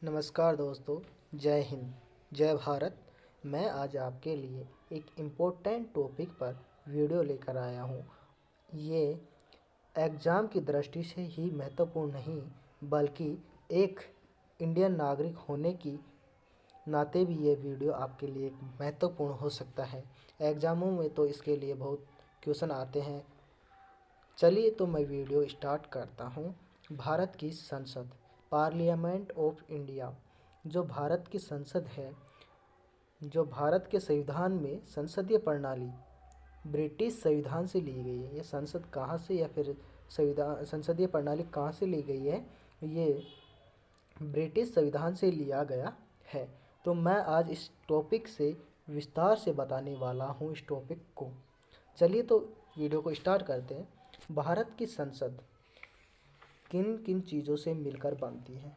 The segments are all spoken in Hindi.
नमस्कार दोस्तों, जय हिंद, जय भारत। मैं आज आपके लिए एक इम्पोर्टेंट टॉपिक पर वीडियो लेकर आया हूँ। ये एग्ज़ाम की दृष्टि से ही महत्वपूर्ण नहीं, बल्कि एक इंडियन नागरिक होने की नाते भी ये वीडियो आपके लिए महत्वपूर्ण हो सकता है। एग्ज़ामों में तो इसके लिए बहुत क्वेश्चन आते हैं। चलिए तो मैं वीडियो स्टार्ट करता हूँ। भारत की संसद, पार्लियामेंट ऑफ इंडिया, जो भारत की संसद है, जो भारत के संविधान में संसदीय प्रणाली ब्रिटिश संविधान से ली गई है। ये संसद कहाँ से या फिर संसदीय प्रणाली कहाँ से ली गई है? ये ब्रिटिश संविधान से लिया गया है। तो मैं आज इस टॉपिक से विस्तार से बताने वाला हूँ इस टॉपिक को। चलिए तो वीडियो को स्टार्ट करते हैं। भारत की संसद किन किन चीज़ों से मिलकर बनती है?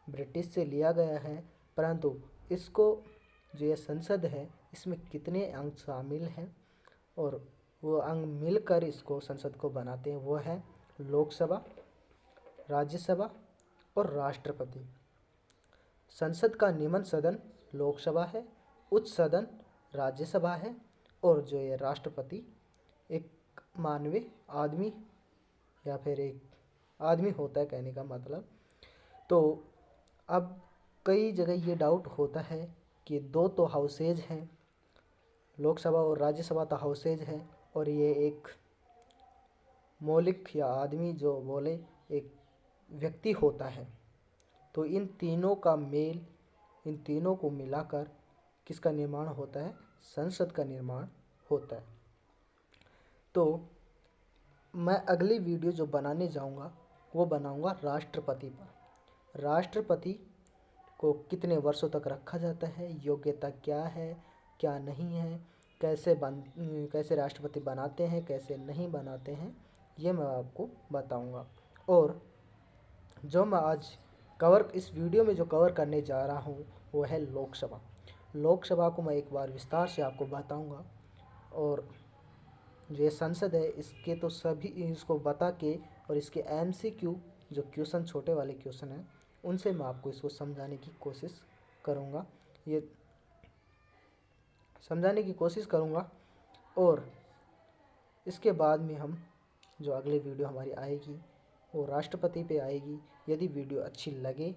ब्रिटिश से लिया गया है, परंतु इसको जो ये संसद है इसमें कितने अंग शामिल हैं और वो अंग मिलकर इसको संसद को बनाते हैं, वो है लोकसभा, राज्यसभा और राष्ट्रपति। संसद का निम्न सदन लोकसभा है, उच्च सदन राज्यसभा है और जो ये राष्ट्रपति एक मानवीय आदमी या फिर एक आदमी होता है, कहने का मतलब। तो अब कई जगह ये डाउट होता है कि दो तो हाउसेज हैं, लोकसभा और राज्यसभा तो हाउसेज हैं, और ये एक मौलिक या आदमी जो बोले एक व्यक्ति होता है। तो इन तीनों का मेल, इन तीनों को मिलाकर किसका निर्माण होता है? संसद का निर्माण होता है। तो मैं अगली वीडियो जो बनाने जाऊंगा वो बनाऊंगा राष्ट्रपति पर। राष्ट्रपति को कितने वर्षों तक रखा जाता है, योग्यता क्या है, क्या नहीं है, कैसे राष्ट्रपति बनाते हैं, कैसे नहीं बनाते हैं, ये मैं आपको बताऊंगा। और जो मैं आज इस वीडियो में जो कवर करने जा रहा हूँ वो है लोकसभा। लोकसभा को मैं एक बार विस्तार से आपको बताऊंगा, और जो ये संसद है इसके तो सभी इसको बता के और इसके MCQ जो क्वेश्चन, छोटे वाले क्वेश्चन हैं, उनसे मैं आपको इसको समझाने की कोशिश करूँगा। ये समझाने की कोशिश करूँगा। और इसके बाद में हम जो अगली वीडियो हमारी आएगी वो राष्ट्रपति पे आएगी। यदि वीडियो अच्छी लगे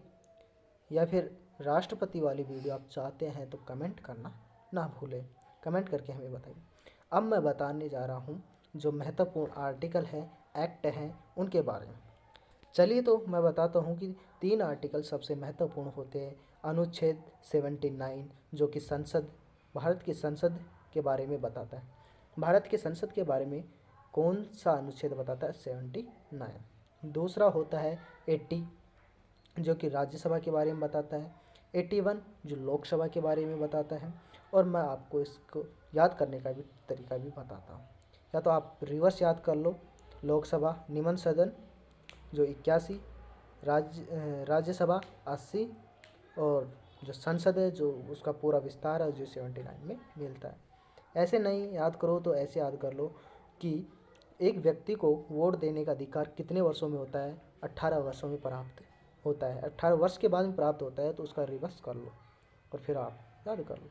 या फिर राष्ट्रपति वाली वीडियो आप चाहते हैं तो कमेंट करना ना भूलें, कमेंट करके हमें बताइए। अब मैं बताने जा रहा हूँ जो महत्वपूर्ण आर्टिकल है, एक्ट हैं, उनके बारे में। चलिए तो मैं बताता हूँ कि 3 आर्टिकल सबसे महत्वपूर्ण होते हैं। अनुच्छेद 79 जो कि भारत की संसद के बारे में बताता है। भारत के संसद के बारे में कौन सा अनुच्छेद बताता है? 79। दूसरा होता है 80 जो कि राज्यसभा के बारे में बताता है। 81 जो लोकसभा के बारे में बताता है। और मैं आपको इसको याद करने का भी तरीका भी बताता हूँ, या तो आप रिवर्स याद कर लो। लोकसभा निम्न सदन जो 81, राज्यसभा 80, और जो संसद है जो उसका पूरा विस्तार है जो 79 में मिलता है। ऐसे नहीं याद करो तो ऐसे याद कर लो कि एक व्यक्ति को वोट देने का अधिकार कितने वर्षों में होता है? 18 वर्षों में प्राप्त होता है। 18 वर्ष के बाद में प्राप्त होता है, तो उसका रिवर्स कर लो और फिर आप याद कर लो।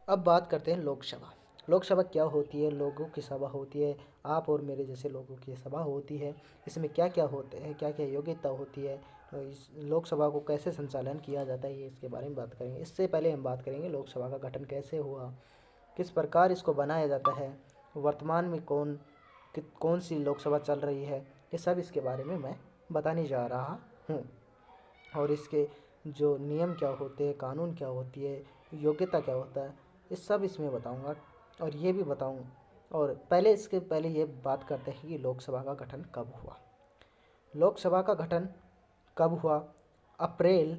अब बात करते हैं लोकसभा। लोकसभा क्या होती है? लोगों की सभा होती है, आप और मेरे जैसे लोगों की सभा होती है। इसमें क्या क्या होते हैं, क्या क्या योग्यता होती है, तो इस लोकसभा को कैसे संचालन किया जाता है, ये इसके बारे में बात करेंगे। इससे पहले हम बात करेंगे लोकसभा का गठन कैसे हुआ, किस प्रकार इसको बनाया जाता है, वर्तमान में कौन सी लोकसभा चल रही है, ये सब इसके बारे में मैं बताने जा रहा हूँ। और इसके जो नियम क्या होते हैं, कानून क्या होती है, योग्यता क्या होता है, ये सब इसमें बताऊंगा। और ये भी बताऊँ, और इसके पहले ये बात करते हैं कि लोकसभा का गठन कब हुआ। लोकसभा का गठन कब हुआ? अप्रैल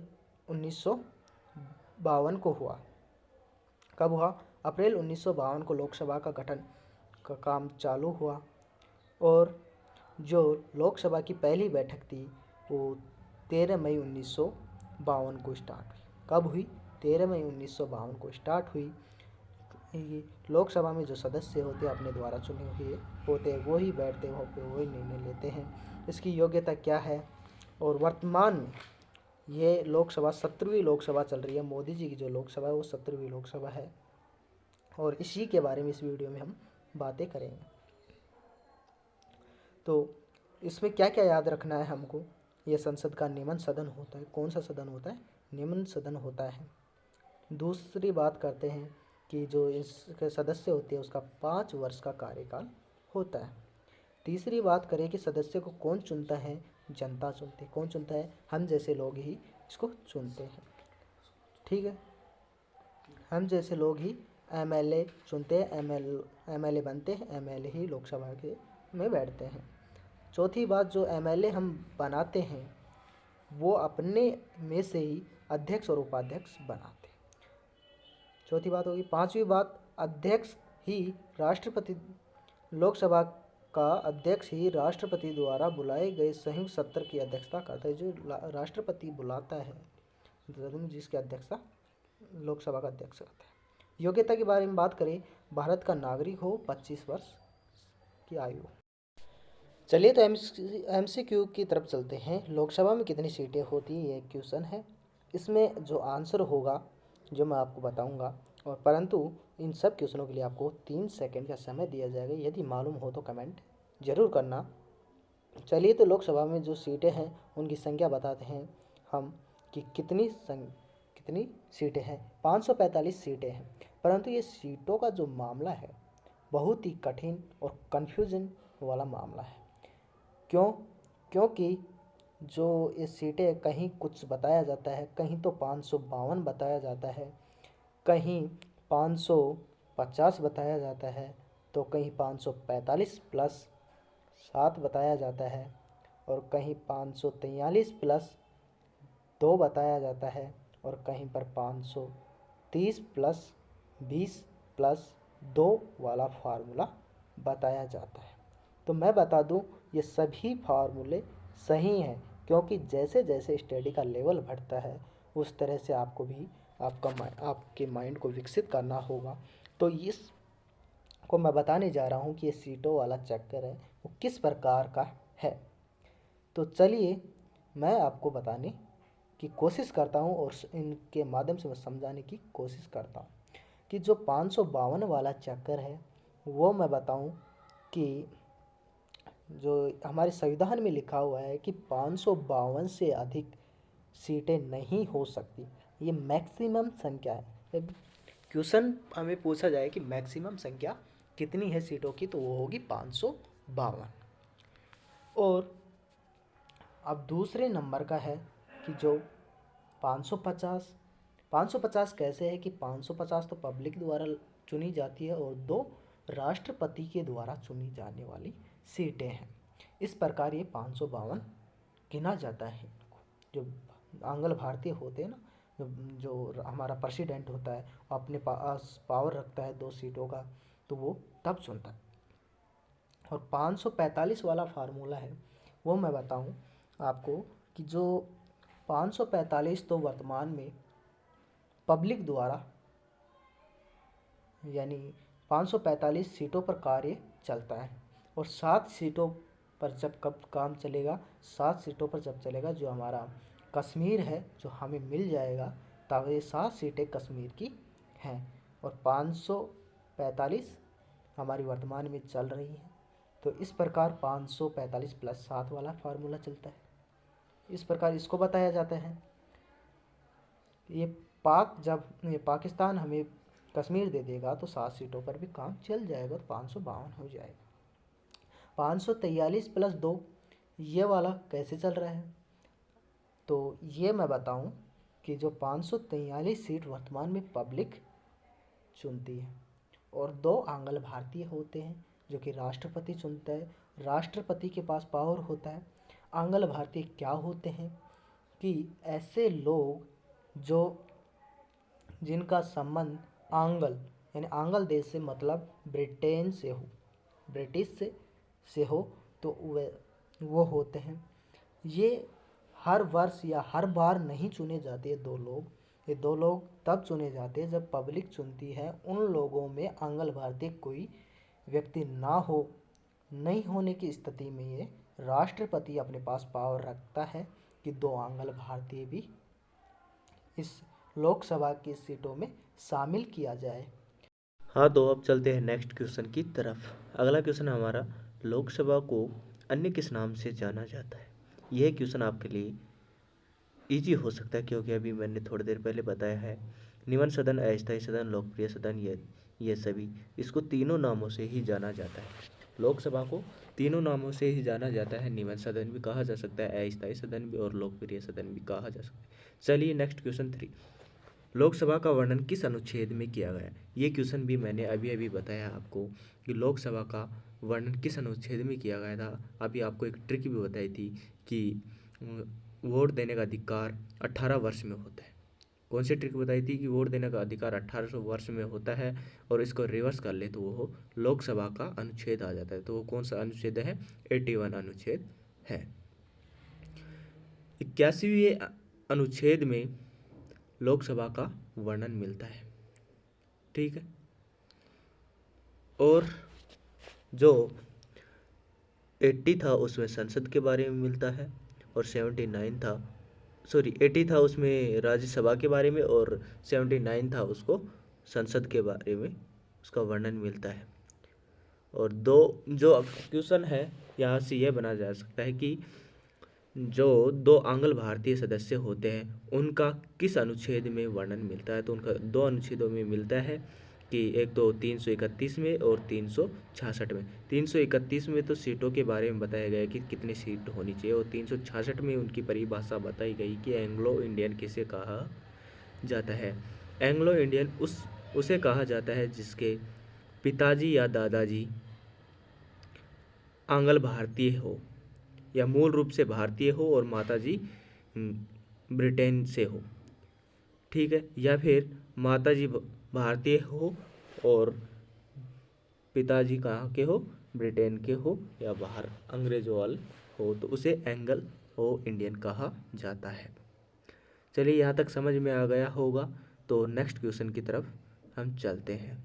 1952 को हुआ। कब हुआ? अप्रैल 1952 को लोकसभा का गठन का काम चालू हुआ। और जो लोकसभा की पहली बैठक थी वो 13 मई 1952 को स्टार्ट हुई। कब हुई? 13 मई 1952 को स्टार्ट हुई। लोकसभा में जो सदस्य होते हैं अपने द्वारा चुने हुए होते हैं, वही बैठते हैं, वहाँ पे वही निर्णय लेते हैं। इसकी योग्यता क्या है और वर्तमान में ये लोकसभा 17वीं लोकसभा चल रही है। मोदी जी की जो लोकसभा है वो 17वीं लोकसभा है, और इसी के बारे में इस वीडियो में हम बातें करेंगे। तो इसमें क्या क्या याद रखना है हमको, ये संसद का निम्न सदन होता है। कौन सा सदन होता है? निम्न सदन होता है। दूसरी बात करते हैं कि जो इसके सदस्य होते हैं उसका 5 वर्ष का कार्यकाल होता है। तीसरी बात करें कि सदस्य को कौन चुनता है? जनता चुनती है। कौन चुनता है? हम जैसे लोग ही इसको चुनते हैं। ठीक है, हम जैसे लोग ही एमएलए चुनते हैं, एमएलए बनते हैं, एमएलए ही लोकसभा के में बैठते हैं। चौथी बात, जो एमएलए हम बनाते हैं वो अपने में से ही अध्यक्ष और उपाध्यक्ष बनाते हैं। चौथी बात होगी। पांचवी बात, अध्यक्ष ही राष्ट्रपति, लोकसभा का अध्यक्ष ही राष्ट्रपति द्वारा बुलाए गए संयुक्त सत्र की अध्यक्षता करता है। जो राष्ट्रपति बुलाता है, जिसकी अध्यक्षता लोकसभा का अध्यक्ष करता है। योग्यता के बारे में बात करें, भारत का नागरिक हो, 25 वर्ष की आयु। चलिए तो एमसीक्यू की तरफ चलते हैं। लोकसभा में कितनी सीटें होती है, ये क्वेश्चन है। इसमें जो आंसर होगा जो मैं आपको बताऊंगा, और परंतु इन सब क्वेश्चनों के लिए आपको 3 सेकंड का समय दिया जाएगा। यदि मालूम हो तो कमेंट जरूर करना। चलिए तो लोकसभा में जो सीटें हैं उनकी संख्या बताते हैं हम कि कितनी सीटें हैं। 545 सीटें हैं। परंतु ये सीटों का जो मामला है बहुत ही कठिन और कन्फ्यूजन वाला मामला है। क्यों? क्योंकि जो ये सीटें कहीं कुछ बताया जाता है, कहीं तो 552 बताया जाता है, कहीं 550 बताया जाता है, तो कहीं 545 प्लस 7 बताया जाता है, और कहीं 543 प्लस 2 बताया जाता है, और कहीं पर 530 प्लस 20 प्लस 2 वाला फार्मूला बताया जाता है। तो मैं बता दूं, ये सभी फार्मूले सही हैं, क्योंकि जैसे जैसे स्टडी का लेवल बढ़ता है उस तरह से आपको भी आपके माइंड को विकसित करना होगा। तो इस को मैं बताने जा रहा हूँ कि ये सीटों वाला चक्कर है वो किस प्रकार का है। तो चलिए मैं आपको बताने की कोशिश करता हूँ, और इनके माध्यम से मैं समझाने की कोशिश करता हूँ कि जो 552 वाला चक्कर है वो मैं बताऊँ कि जो हमारे संविधान में लिखा हुआ है कि 552 से अधिक सीटें नहीं हो सकती। ये मैक्सिमम संख्या है। क्वेश्चन हमें पूछा जाए कि मैक्सिमम संख्या कितनी है सीटों की, तो वो होगी 552। और अब दूसरे नंबर का है कि जो 550 कैसे है कि 550 तो पब्लिक द्वारा चुनी जाती है, और 2 राष्ट्रपति के द्वारा चुनी जाने वाली सीटें हैं। इस प्रकार ये 552 गिना जाता है। जो आंग्ल भारतीय होते हैं ना, जो हमारा प्रेसिडेंट होता है अपने पास पावर रखता है 2 सीटों का, तो वो तब चुनता है। और 545 वाला फार्मूला है वो मैं बताऊं आपको कि जो 545 तो वर्तमान में पब्लिक द्वारा, यानी 545 सीटों पर कार्य चलता है, और 7 सीटों पर जब कब काम चलेगा, 7 सीटों पर जब चलेगा जो हमारा कश्मीर है जो हमें मिल जाएगा, तब ये 7 सीटें कश्मीर की हैं। और 545 हमारी वर्तमान में चल रही हैं। तो इस प्रकार 545 प्लस 7 वाला फार्मूला चलता है। इस प्रकार इसको बताया जाता है। जब ये पाकिस्तान हमें कश्मीर दे देगा तो 7 सीटों पर भी काम चल जाएगा, तो 552 हो जाएगा। 543 प्लस 2 ये वाला कैसे चल रहा है, तो ये मैं बताऊं कि जो 543 सीट वर्तमान में पब्लिक चुनती है, और 2 आंग्ल भारतीय होते हैं जो कि राष्ट्रपति चुनता है। राष्ट्रपति के पास पावर होता है। आंग्ल भारतीय क्या होते हैं कि ऐसे लोग जो जिनका संबंध आंग्ल यानी आंग्ल देश से मतलब ब्रिटेन से हो, ब्रिटिश से हो, तो वो होते हैं। ये हर वर्ष या हर बार नहीं चुने जाते 2 लोग। ये 2 लोग तब चुने जाते हैं जब पब्लिक चुनती है। उन लोगों में आंग्ल भारतीय कोई व्यक्ति ना हो, नहीं होने की स्थिति में ये राष्ट्रपति अपने पास पावर रखता है कि 2 आंग्ल भारतीय भी इस लोकसभा की सीटों में शामिल किया जाए। हाँ, तो अब चलते हैं नेक्स्ट क्वेश्चन की तरफ। अगला क्वेश्चन हमारा, लोकसभा को अन्य किस नाम से जाना जाता है। यह क्वेश्चन आपके लिए इजी हो सकता है, क्योंकि अभी मैंने थोड़ी देर पहले बताया है, निम्न सदन, अस्थायी सदन, लोकप्रिय सदन, ये सभी, इसको तीनों नामों से ही जाना जाता है। लोकसभा को तीनों नामों से ही जाना जाता है। निम्न सदन भी कहा जा सकता है, अस्थायी सदन भी, और लोकप्रिय सदन भी कहा जा सकता है। चलिए नेक्स्ट क्वेश्चन 3, लोकसभा का वर्णन किस अनुच्छेद में किया गया। ये क्वेश्चन भी मैंने अभी अभी बताया आपको कि लोकसभा का वर्णन किस अनुच्छेद में किया गया था। अभी आपको एक ट्रिक भी बताई थी कि वोट देने का अधिकार 18 वर्ष में होता है। कौन सी ट्रिक बताई थी कि वोट देने का अधिकार 18 वर्ष में होता है, और इसको रिवर्स कर ले तो वो लोकसभा का अनुच्छेद आ जाता है। तो वो कौन सा अनुच्छेद है, 81 अनुच्छेद है। 81वें अनुच्छेद में लोकसभा का वर्णन मिलता है, ठीक है। और जो 80 था उसमें संसद के बारे में मिलता है, और 79 था, सॉरी 80 था उसमें राज्यसभा के बारे में, और 79 था उसको संसद के बारे में उसका वर्णन मिलता है। और दो जो क्वेश्चन है यहाँ से यह बना जा सकता है कि जो दो आंग्ल भारतीय सदस्य होते हैं उनका किस अनुच्छेद में वर्णन मिलता है। तो उनका दो अनुच्छेदों में मिलता है कि एक तो 331 में और 366 में। 331 में तो सीटों के बारे में बताया गया कि कितनी सीट होनी चाहिए, और 366 में उनकी परिभाषा बताई गई कि एंग्लो इंडियन किसे कहा जाता है। एंग्लो इंडियन उसे कहा जाता है जिसके पिताजी या दादाजी आंग्ल भारतीय हो, या मूल रूप से भारतीय हो, और माताजी ब्रिटेन से हो, ठीक है। या फिर माताजी भारतीय हो और पिताजी कहाँ के हो, ब्रिटेन के हो, या बाहर अंग्रेजों वाले हो, तो उसे एंग्लो इंडियन कहा जाता है। चलिए यहाँ तक समझ में आ गया होगा, तो नेक्स्ट क्वेश्चन की तरफ हम चलते हैं।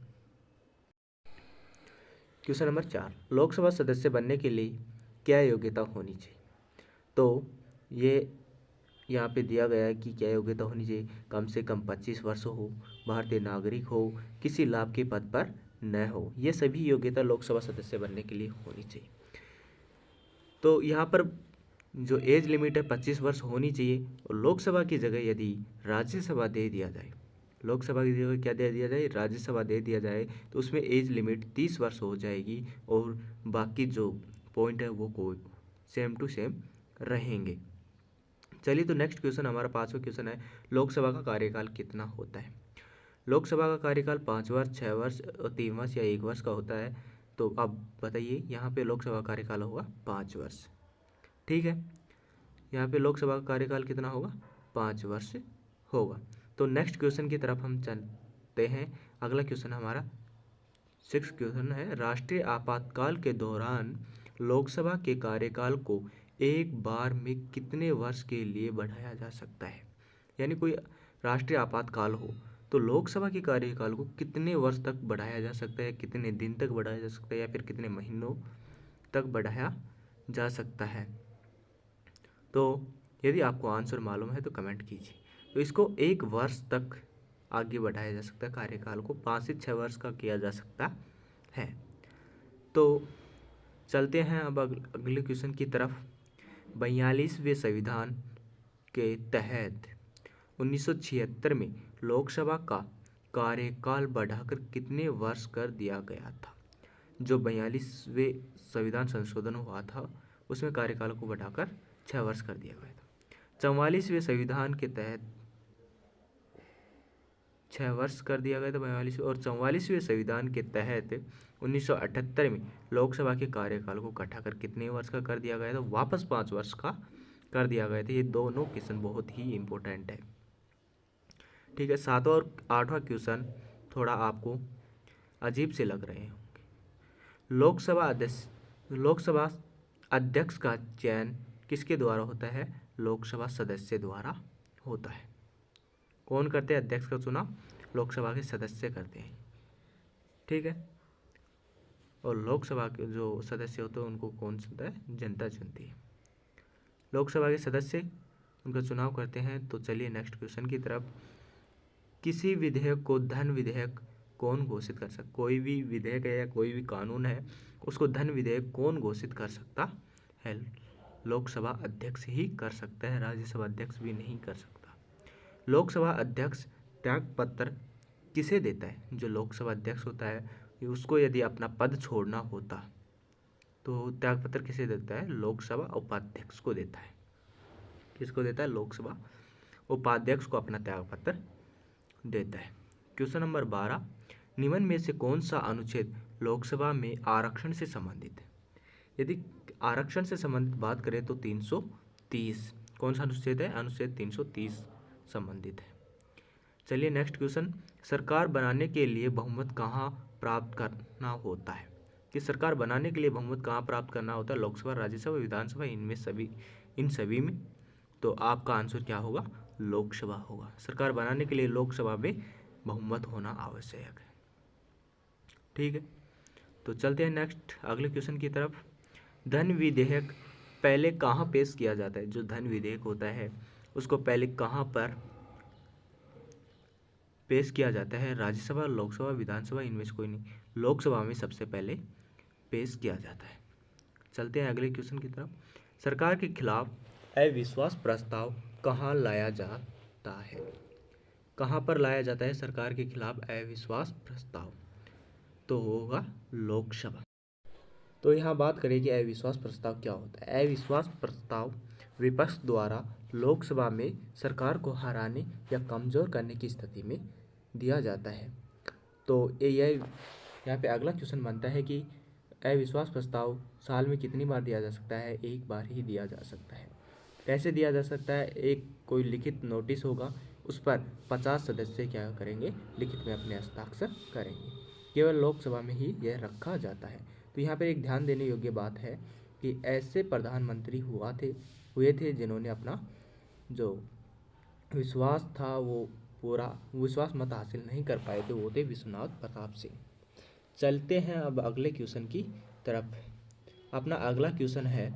क्वेश्चन नंबर 4, लोकसभा सदस्य बनने के लिए क्या योग्यता होनी चाहिए। तो ये यहाँ पे दिया गया है कि क्या योग्यता होनी चाहिए। कम से कम 25 वर्ष हो, भारतीय नागरिक हो, किसी लाभ के पद पर न हो। ये सभी योग्यता लोकसभा सदस्य बनने के लिए होनी चाहिए। तो यहाँ पर जो एज लिमिट है 25 वर्ष होनी चाहिए, और लोकसभा की जगह यदि राज्यसभा दे दिया जाए, लोकसभा की जगह क्या दे दिया जाए, राज्यसभा दे दिया जाए, तो उसमें एज लिमिट 30 वर्ष हो जाएगी, और बाकी जो पॉइंट है वो कोई सेम टू सेम रहेंगे। चलिए, तो नेक्स्ट क्वेश्चन हमारा 5वां क्वेश्चन है, लोकसभा का कार्यकाल कितना होता है। लोकसभा का कार्यकाल 5 वर्ष, 6 वर्ष, 3 वर्ष या 1 वर्ष का होता है। तो अब बताइए, यहाँ पे लोकसभा का कार्यकाल होगा 5 वर्ष, ठीक है। यहाँ पे लोकसभा का कार्यकाल कितना होगा, 5 वर्ष होगा। तो नेक्स्ट क्वेश्चन की तरफ हम चलते हैं। अगला क्वेश्चन हमारा 6 क्वेश्चन है, राष्ट्रीय आपातकाल के दौरान लोकसभा के कार्यकाल को एक बार में कितने वर्ष के लिए बढ़ाया जा सकता है। यानी कोई राष्ट्रीय आपातकाल हो तो लोकसभा के कार्यकाल को कितने वर्ष तक बढ़ाया जा सकता है, कितने दिन तक बढ़ाया जा सकता है, या फिर कितने महीनों तक बढ़ाया जा सकता है। तो यदि आपको आंसर मालूम है तो कमेंट कीजिए। तो इसको 1 वर्ष तक आगे बढ़ाया जा सकता है, कार्यकाल को 5 से 6 वर्ष का किया जा सकता है। तो चलते हैं अब अगले क्वेश्चन की तरफ। 42वें संविधान के तहत 1976 में लोकसभा का कार्यकाल बढ़ाकर कितने वर्ष कर दिया गया था। जो 42वें संविधान संशोधन हुआ था उसमें कार्यकाल को बढ़ाकर 6 वर्ष कर दिया गया था। 44वें संविधान के तहत 6 वर्ष कर दिया गया था 42वें, और 44वें संविधान के तहत 1978 में लोकसभा के कार्यकाल को घटाकर कितने वर्ष का कर दिया गया था, वापस 5 वर्ष का कर दिया गया था। ये दोनों क्वेश्चन बहुत ही इम्पोर्टेंट है, ठीक है। 7वां और 8वां क्वेश्चन थोड़ा आपको अजीब से लग रहे होंगे। लोकसभा अध्यक्ष का चयन किसके द्वारा होता है, लोकसभा सदस्य द्वारा होता है। कौन करते हैं अध्यक्ष का चुनाव, लोकसभा के सदस्य करते हैं, ठीक है। और लोकसभा के जो सदस्य होते हैं उनको कौन चुनता है, जनता चुनती है। लोकसभा के सदस्य उनका चुनाव करते हैं। तो चलिए नेक्स्ट क्वेश्चन की तरफ। किसी विधेयक को धन विधेयक कौन घोषित कर सकता? कोई भी विधेयक है या कोई भी कानून है, उसको धन विधेयक कौन घोषित कर सकता है? लोकसभा अध्यक्ष ही कर सकता है, राज्यसभा अध्यक्ष भी नहीं कर सकता। लोकसभा अध्यक्ष त्यागपत्र किसे देता है? जो लोकसभा अध्यक्ष होता है उसको यदि अपना पद छोड़ना होता तो त्यागपत्र किसे देता है? लोकसभा उपाध्यक्ष को देता है। किसको देता है? लोकसभा उपाध्यक्ष को अपना त्यागपत्र देता है। क्वेश्चन नंबर 12, निम्न में से कौन सा अनुच्छेद लोकसभा में आरक्षण से संबंधित है? यदि आरक्षण से संबंधित बात करें तो 330। कौन सा अनुच्छेद है? अनुच्छेद 330 संबंधित है। चलिए नेक्स्ट क्वेश्चन, सरकार बनाने के लिए बहुमत कहाँ प्राप्त करना होता है? कि सरकार बनाने के लिए बहुमत कहाँ प्राप्त करना होता है? लोकसभा, राज्यसभा, विधानसभा, इन सभी में। तो आपका आंसर क्या होगा? लोकसभा होगा। सरकार बनाने के लिए लोकसभा में बहुमत होना आवश्यक है। ठीक है, तो चलते हैं नेक्स्ट अगले क्वेश्चन की तरफ। धन विधेयक पहले कहाँ पेश किया जाता है? जो धन विधेयक होता है उसको पहले कहाँ पर पेश किया जाता है? राज्यसभा, लोकसभा, विधानसभा, इनमें से कोई नहीं। लोकसभा में सबसे पहले पेश किया जाता है। चलते हैं अगले क्वेश्चन की तरफ। सरकार के खिलाफ अविश्वास प्रस्ताव कहाँ लाया जाता है? कहाँ पर लाया जाता है सरकार के खिलाफ अविश्वास प्रस्ताव? तो होगा लोकसभा। तो यहाँ बात करें कि अविश्वास प्रस्ताव क्या होता है। अविश्वास प्रस्ताव विपक्ष द्वारा लोकसभा में सरकार को हराने या कमजोर करने की स्थिति में दिया जाता है। तो ये यहाँ पे अगला क्वेश्चन बनता है कि अविश्वास प्रस्ताव साल में कितनी बार दिया जा सकता है? एक बार ही दिया जा सकता है। कैसे दिया जा सकता है? एक कोई लिखित नोटिस होगा, उस पर 50 सदस्य क्या करेंगे? लिखित में अपने हस्ताक्षर करेंगे। केवल लोकसभा में ही यह रखा जाता है। तो यहाँ पर एक ध्यान देने योग्य बात है कि ऐसे प्रधानमंत्री हुए थे जिन्होंने अपना जो विश्वास था वो पूरा विश्वास मत हासिल नहीं कर पाए थे, वो थे विश्वनाथ प्रताप सिंह। चलते हैं अब अगले क्वेश्चन की तरफ। अपना अगला क्वेश्चन है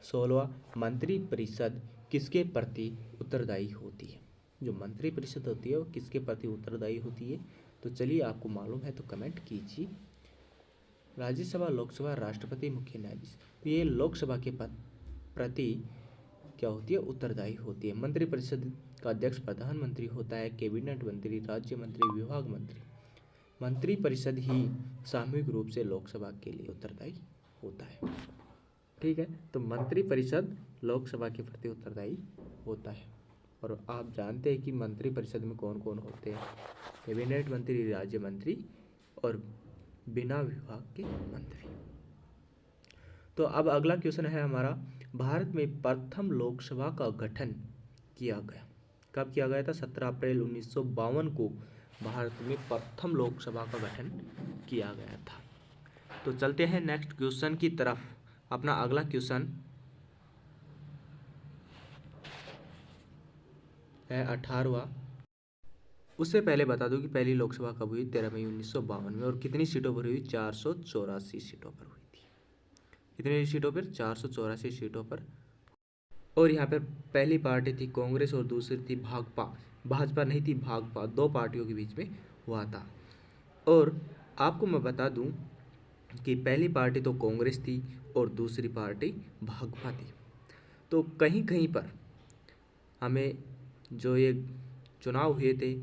16वां, मंत्रिपरिषद किसके प्रति उत्तरदायी होती है? जो मंत्रिपरिषद होती है वो किसके प्रति उत्तरदायी होती है? तो चलिए आपको मालूम है तो कमेंट कीजिए। राज्यसभा, लोकसभा, राष्ट्रपति, मुख्य न्यायाधीश। तो ये लोकसभा के प्रति क्या होती है? उत्तरदायी होती है। मंत्रिपरिषद का अध्यक्ष प्रधानमंत्री होता है, कैबिनेट मंत्री, राज्य मंत्री, विभाग मंत्री। मंत्रिपरिषद ही सामूहिक रूप से लोकसभा के लिए उत्तरदायी होता है। ठीक है, तो मंत्रिपरिषद लोकसभा के प्रति उत्तरदायी होता है। और आप जानते हैं कि मंत्रिपरिषद में कौन कौन होते हैं? कैबिनेट मंत्री, राज्य मंत्री और बिना विभाग के मंत्री। तो अब अगला क्वेश्चन है हमारा, भारत में प्रथम लोकसभा का गठन किया गया। कब किया गया था? 17 अप्रैल 1952 को भारत में प्रथम लोकसभा का गठन किया गया था। तो चलते हैं नेक्स्ट क्वेश्चन की तरफ। अपना अगला क्वेश्चन है 18वां। उससे पहले बता दूं कि पहली लोकसभा कब हुई? 13 मई 1952 में। और कितनी सीटों पर हुई? 484 सीटों पर हुई थी। कितनी सीटों पर? 484 सीटों पर। और यहाँ पर पहली पार्टी थी कांग्रेस और दूसरी थी भाजपा। भाजपा नहीं थी, भाजपा। दो पार्टियों के बीच में हुआ था। और आपको मैं बता दूं कि पहली पार्टी तो कांग्रेस थी और दूसरी पार्टी भाजपा थी। तो कहीं कहीं पर हमें जो ये चुनाव हुए थे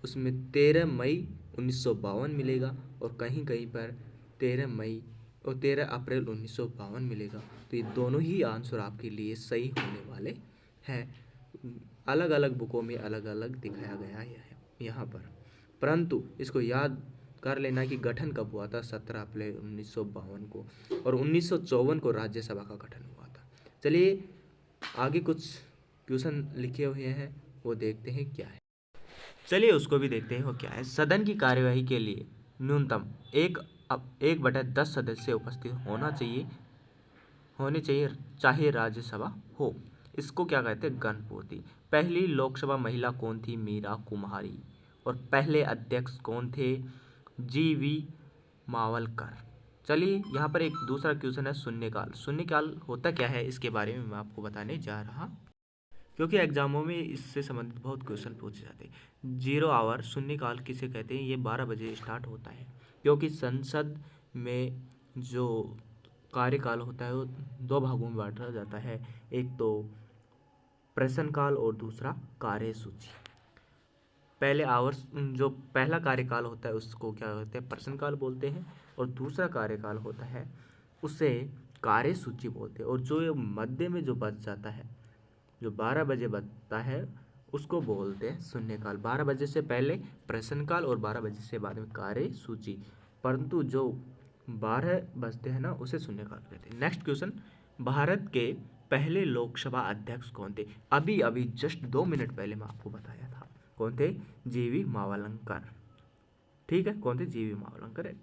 उसमें 13 मई 1952 मिलेगा और कहीं कहीं पर 13 अप्रैल 1952 मिलेगा। तो ये दोनों ही आंसर आपके लिए सही होने वाले हैं। अलग अलग बुकों में अलग अलग दिखाया गया है यहाँ पर, परंतु इसको याद कर लेना कि गठन कब हुआ था? 17 अप्रैल 1952 को। और 1954 को राज्यसभा का गठन हुआ था। चलिए आगे कुछ क्वेश्चन लिखे हुए हैं वो देखते हैं क्या है। चलिए उसको भी देखते हैं वो क्या है। सदन की कार्यवाही के लिए न्यूनतम 1/10 सदस्य उपस्थित होने चाहिए चाहे राज्यसभा हो। इसको क्या कहते हैं? गणपूर्ति। पहली लोकसभा महिला कौन थी? मीरा कुमारी। और पहले अध्यक्ष कौन थे? GV मावलकर। चलिए यहाँ पर एक दूसरा क्वेश्चन है शून्यकाल। शून्यकाल होता क्या है इसके बारे में मैं आपको बताने जा रहा क्योंकि एग्जामों में इससे संबंधित बहुत क्वेश्चन पूछे जाते हैं। 0 आवर शून्यकाल किसे कहते हैं? ये 12 बजे स्टार्ट होता है, क्योंकि संसद में जो कार्यकाल होता है वो 2 भागों में बांटा जाता है, एक तो प्रश्नकाल और दूसरा कार्यसूची। पहले आवर्स जो पहला कार्यकाल होता है उसको क्या कहते हैं? प्रश्नकाल बोलते हैं, और दूसरा कार्यकाल होता है उसे कार्यसूची बोलते हैं। और जो ये मध्य में जो बच जाता है, जो 12 बजे बचता है, उसको बोलते हैं शून्यकाल। 12 बजे से पहले प्रश्नकाल और 12 बजे से बाद में कार्यसूची, परंतु जो 12 बजते हैं ना उसे शून्यकाल कहते हैं। नेक्स्ट क्वेश्चन, भारत के पहले लोकसभा अध्यक्ष कौन थे? अभी अभी जस्ट 2 मिनट पहले मैं आपको बताया था, कौन थे? जीवी मावलंकर। ठीक है, कौन थे? जीवी मावलंकर।